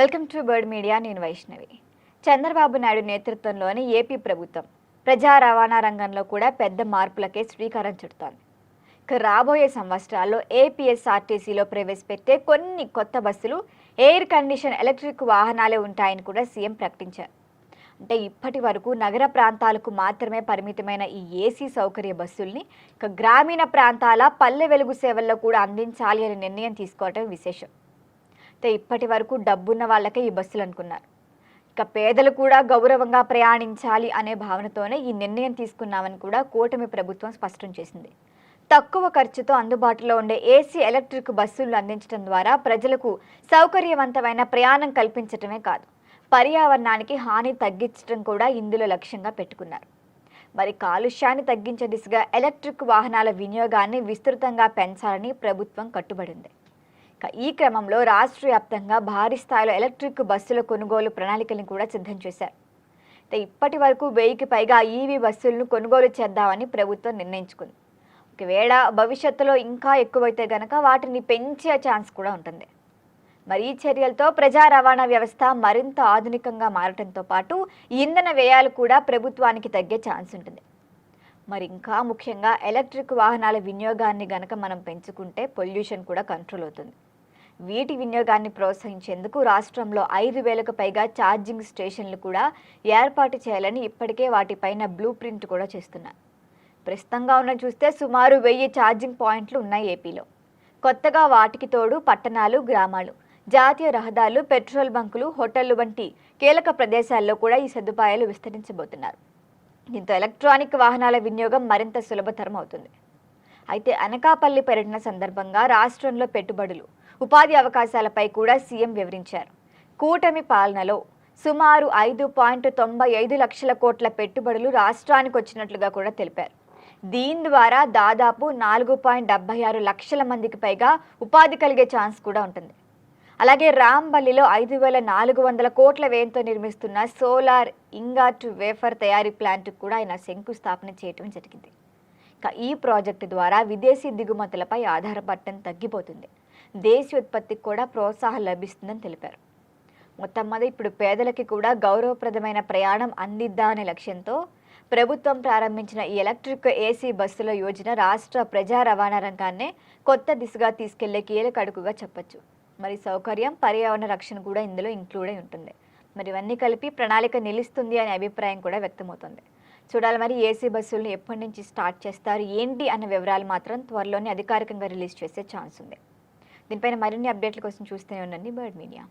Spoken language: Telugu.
Welcome to bird media. నేను వైష్ణవి. చంద్రబాబు నాయుడు నేతృత్వంలోని ఏపీ ప్రభుత్వం ప్రజా రవాణా రంగంలో కూడా పెద్ద మార్పులకే శ్రీకారం చుడుతోంది. రాబోయే సంవత్సరాల్లో ఏపీఎస్ఆర్టీసీలో ప్రవేశపెట్టే కొన్ని కొత్త బస్సులు ఎయిర్ కండిషన్ ఎలక్ట్రిక్ వాహనాలే ఉంటాయని కూడా సీఎం ప్రకటించారు. అంటే ఇప్పటి వరకు నగర ప్రాంతాలకు మాత్రమే పరిమితమైన ఈ ఏసీ సౌకర్య బస్సుల్ని గ్రామీణ ప్రాంతాల పల్లె వెలుగు సేవల్లో కూడా అందించాలి అనే నిర్ణయం తీసుకోవటం విశేషం. ఇప్పటి వరకు డబ్బున్న వాళ్ళకే ఈ బస్సులు అనుకున్నారు. పేదలు కూడా గౌరవంగా ప్రయాణించాలి అనే భావనతోనే ఈ నిర్ణయం తీసుకున్నామని కూడా కూటమి ప్రభుత్వం స్పష్టం చేసింది. తక్కువ ఖర్చుతో అందుబాటులో ఉండే ఏసీ ఎలక్ట్రిక్ బస్సులు అందించడం ద్వారా ప్రజలకు సౌకర్యవంతమైన ప్రయాణం కల్పించడమే కాదు, పర్యావరణానికి హాని తగ్గించడం కూడా ఇందులో లక్ష్యంగా పెట్టుకున్నారు. మరి కాలుష్యాన్ని తగ్గించే దిశగా ఎలక్ట్రిక్ వాహనాల వినియోగాన్ని విస్తృతంగా పెంచాలని ప్రభుత్వం కట్టుబడింది. ఈ క్రమంలో రాష్ట్ర వ్యాప్తంగా భారీ స్థాయిలో ఎలక్ట్రిక్ బస్సుల కొనుగోలు ప్రణాళికలను కూడా సిద్ధం చేశారు. ఇప్పటి వరకు 1000కి పైగా ఈవీ బస్సులను కొనుగోలు చేద్దామని ప్రభుత్వం నిర్ణయించుకుంది. ఒకవేళ భవిష్యత్తులో ఇంకా ఎక్కువైతే గనక వాటిని పెంచే ఛాన్స్ కూడా ఉంటుంది. మరి ఈ చర్యలతో ప్రజా రవాణా వ్యవస్థ మరింత ఆధునికంగా మారడంతో పాటు ఇంధన వ్యయాలు కూడా ప్రభుత్వానికి తగ్గే ఛాన్స్ ఉంటుంది. మరి ఇంకా ముఖ్యంగా ఎలక్ట్రిక్ వాహనాల వినియోగాన్ని గనక మనం పెంచుకుంటే పొల్యూషన్ కూడా కంట్రోల్ అవుతుంది. వీటి వినియోగాన్ని ప్రోత్సహించేందుకు రాష్ట్రంలో 5000కు పైగా ఛార్జింగ్ స్టేషన్లు కూడా ఏర్పాటు చేయాలని ఇప్పటికే వాటిపైన బ్లూ ప్రింట్ కూడా చేస్తున్నారు. ప్రస్తుతంగా ఉన్న చూస్తే సుమారు 1000 ఛార్జింగ్ పాయింట్లు ఉన్నాయి ఏపీలో. కొత్తగా వాటికి తోడు పట్టణాలు, గ్రామాలు, జాతీయ రహదారులు, పెట్రోల్ బంకులు, హోటళ్లు వంటి కీలక ప్రదేశాల్లో కూడా ఈ సదుపాయాలు విస్తరించబోతున్నారు. దీంతో ఎలక్ట్రానిక్ వాహనాల వినియోగం మరింత సులభతరం అవుతుంది. అయితే అనకాపల్లి పర్యటన సందర్భంగా రాష్ట్రంలో పెట్టుబడులు, ఉపాధి అవకాశాలపై కూడా సీఎం వివరించారు. కూటమి పాలనలో సుమారు 5.95 లక్షల కోట్ల పెట్టుబడులు రాష్ట్రానికి వచ్చినట్లుగా కూడా తెలిపారు. దీని ద్వారా దాదాపు 4.76 లక్షల మందికి పైగా ఉపాధి కలిగే ఛాన్స్ కూడా ఉంటుంది. అలాగే రాంబల్లిలో 5400 కోట్ల వ్యయంతో నిర్మిస్తున్న సోలార్ ఇంగాట్ వేఫర్ తయారీ ప్లాంట్కు కూడా ఆయన శంకుస్థాపన చేయడం జరిగింది. ఈ ప్రాజెక్టు ద్వారా విదేశీ దిగుమతులపై ఆధారపడటం తగ్గిపోతుంది, దేశీయోత్పత్తికి కూడా ప్రోత్సాహం లభిస్తుందని తెలిపారు. మొత్తం మీద ఇప్పుడు పేదలకి కూడా గౌరవప్రదమైన ప్రయాణం అందిద్దా అనే లక్ష్యంతో ప్రభుత్వం ప్రారంభించిన ఈ ఎలక్ట్రిక్ ఏసీ బస్సుల యోజన రాష్ట్ర ప్రజా రవాణా రంగాన్నే కొత్త దిశగా తీసుకెళ్లే కీలక అడుగుగా చెప్పొచ్చు. మరి సౌకర్యం, పర్యావరణ రక్షణ కూడా ఇందులో ఇంక్లూడ్ అయి ఉంటుంది. మరి ఇవన్నీ కలిపి ప్రణాళిక నిలుస్తుంది అనే అభిప్రాయం కూడా వ్యక్తమవుతుంది. చూడాలి మరి ఏసీ బస్సులను ఎప్పటి నుంచి స్టార్ట్ చేస్తారు ఏంటి అన్న వివరాలు మాత్రం త్వరలోనే అధికారికంగా రిలీజ్ చేసే ఛాన్స్ ఉంది. దీనిపైన మరిన్ని అప్డేట్ల కోసం చూస్తూనే ఉండండి బర్డ్ మీడియా.